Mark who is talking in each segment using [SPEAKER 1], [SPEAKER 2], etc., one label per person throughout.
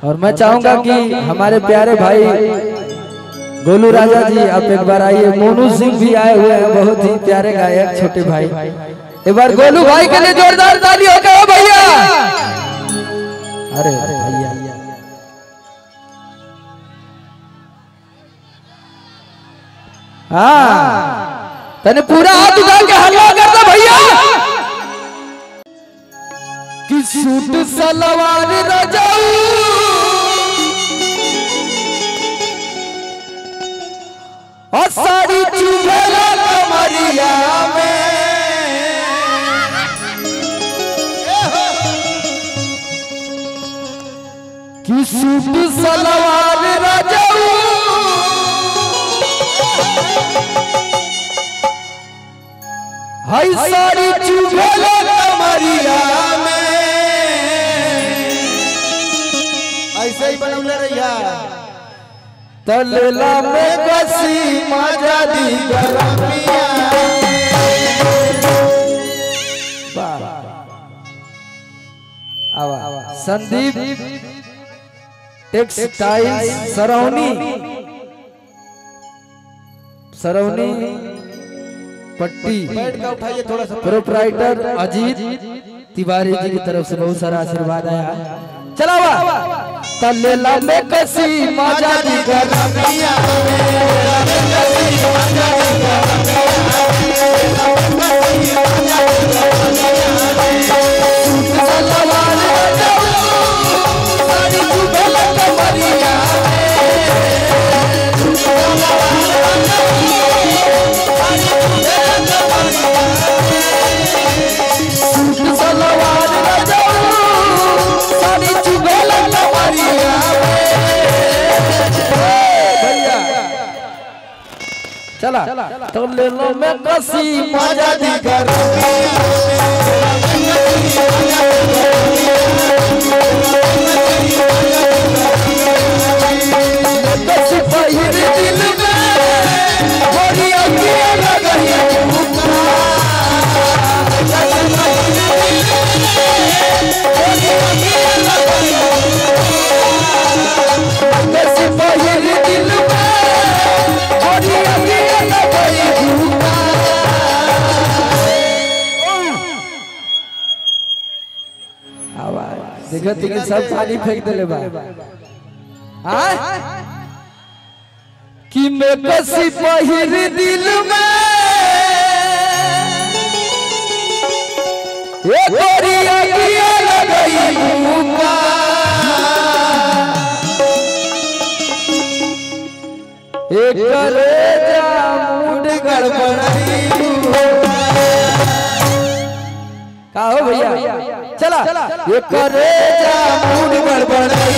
[SPEAKER 1] और मैं चाहूंगा कि हमारे प्यारे भाई गोलू राजा जी आप एक बार आइए। मोनू सिंह भी आए हुए हैं, बहुत ही प्यारे गायक छोटे भाई। एक बार गोलू भाई के लिए जोरदार ताली हो गया भैया। अरे भैया हाँ तने पूरा हाथ उठा के हल्ला कर दो भैया कि सूट सलवार रजाऊ और साड़ी चुभेला कमरिया में कि सूट सलवार रजाऊ हाय साड़ी चुभेला कमरिया में।
[SPEAKER 2] ऐसे ही बनौले रहिया
[SPEAKER 1] तलला में बसी मजा दी गरमिया। संदीप टेक्सटाइल सरौनी पट्टी
[SPEAKER 2] बैठ का उठाइए थोड़ा सा।
[SPEAKER 1] प्रोप्राइटर अजीत तिवारी जी की तरफ से बहुत सारा आशीर्वाद आया। चला हुआ तलेला में कसी मजा दी गरमिया चला तो ले लो मैं कसी मजा दी गरमिया कसी पहिर दिल में बड़ी अगिया लगई कसी पहिर दिल में बड़ी अगिया देखत कि सब पानी फेंक देले बा। हां कि मैं कसी पहिर दिल में ए गोरिया किया लगई भूखा एक करे जा मूड गड़बड़ाई का हो भैया। चला ये करे जा मूड गड़बड़ाई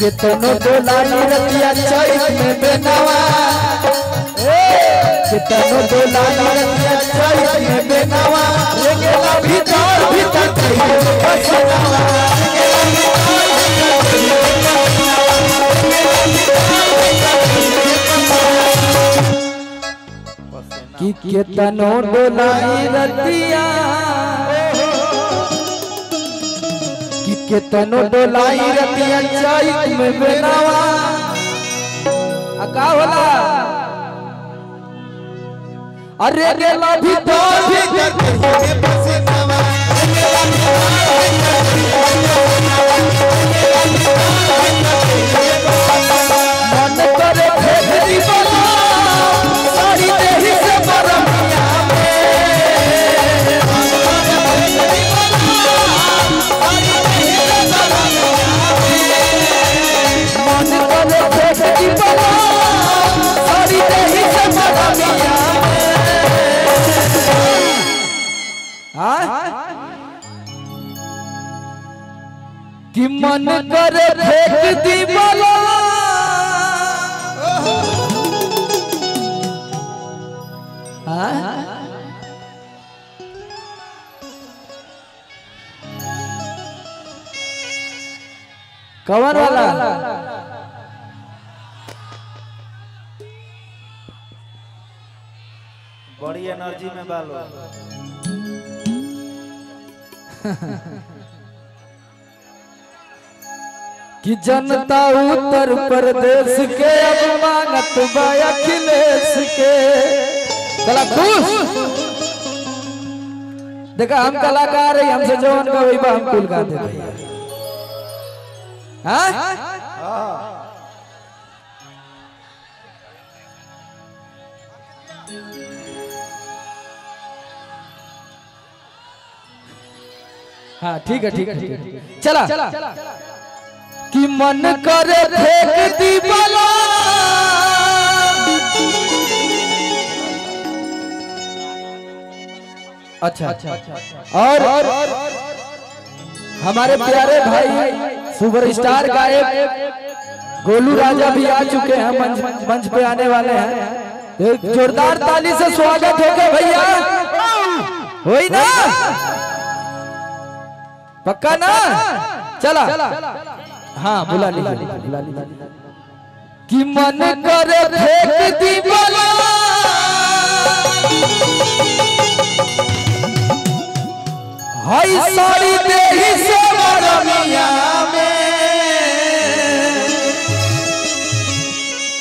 [SPEAKER 1] कितनो डोलानी रतिया चैत में बेनवा कितनो डोलानी रतिया चैत में बेनवा रेगेला भीतर भीतर कहियो बसनवा कि कितनो डोलानी रतिया कितनो डोलाई रतिया चैत में बेनवा का होला अरे गेला भीतर भीतर कहियो बसनवा मन करे फेरी बना साड़ी देही से बरमिया कि मन करे फेंक दी बला कवर वाला
[SPEAKER 2] बड़ी एनर्जी में बालो
[SPEAKER 1] कि जनता उत्तर प्रदेश के अब मांगत बा अखिलेश के। चला खुश देखा हम कलाकार है, हमसे जवान का वही बा हम कुल गाते भैया। हाँ ठीक है ठीक है ठीक है चला कि मन करे फेंक दी बला अच्छा और हमारे प्यारे भाई सुपरस्टार गायक गोलू राजा भी आ चुके हैं, मंच पे आने वाले हैं। एक जोरदार ताली से स्वागत होगा भैया, होई ना पक्का ना। चला हाँ बुला लीजिए कि मन करे फेंक दी बला हाय साड़ी देही से बरमिया में।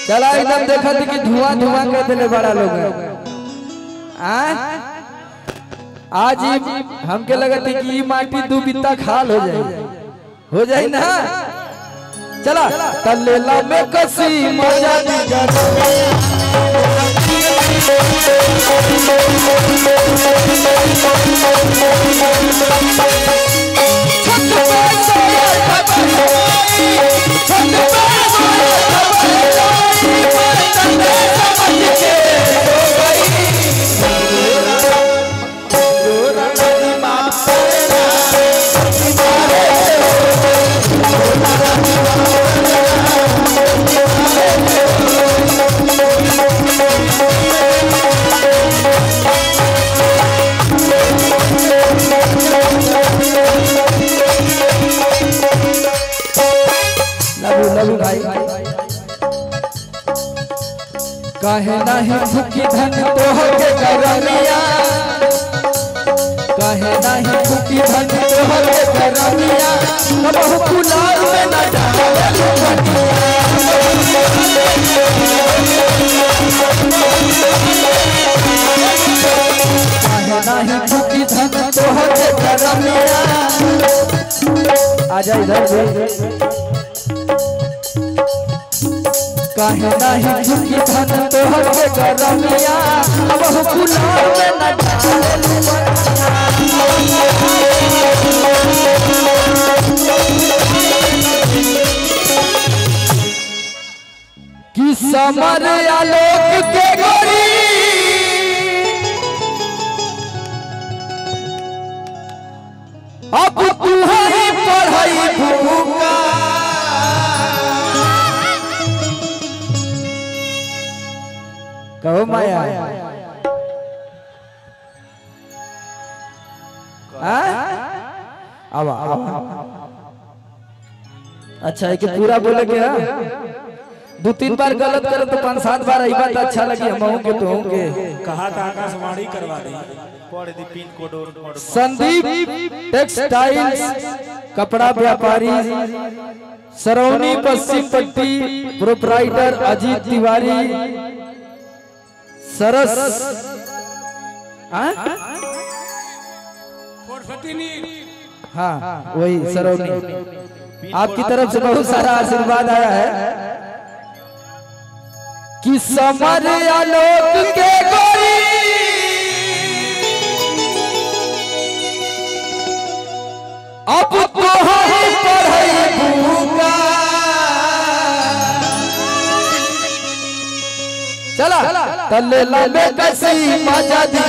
[SPEAKER 1] चला एकदम देखा थी कि धुआं धुआं कर देने बड़ा लोग आज हमके लगा थी कि ये माटी दू बित्ता खाल हो जाए ना। चला तलेला में कसी मजा काहे नहीं भूखी धन तोहर के करमिया, काहे नहीं भूखी धन तोहर के करमिया, कबहू कुलार में न डाले काहे नहीं भूखी धन तोहर के करमिया। आजा इधर काहे नहीं झुकी धन तोहर के करमिया, अब हम गुलाब में न डाले कि समर आलोक के गोरी अब तू ही पढ़ाई भूखा कहो माया अच्छा है कि पूरा बोले के दो तीन बार गलत करे तो 5-7 बार आई बात अच्छा लगी हम के तो के
[SPEAKER 2] कहा था आकाशवाणी करवा दी पढ़ the pin code.
[SPEAKER 1] Sandeep textiles कपड़ा व्यापारी सरौनी पश्चिम पट्टी प्रोप्राइटर अजीत तिवारी सरस हाँ वही सरौनी आपकी तरफ से बहुत सारा आशीर्वाद आया है कि समर आलोक के गोरी अब तो ही पढ़ाई भूखा। चला तलेला में कसी मजा दी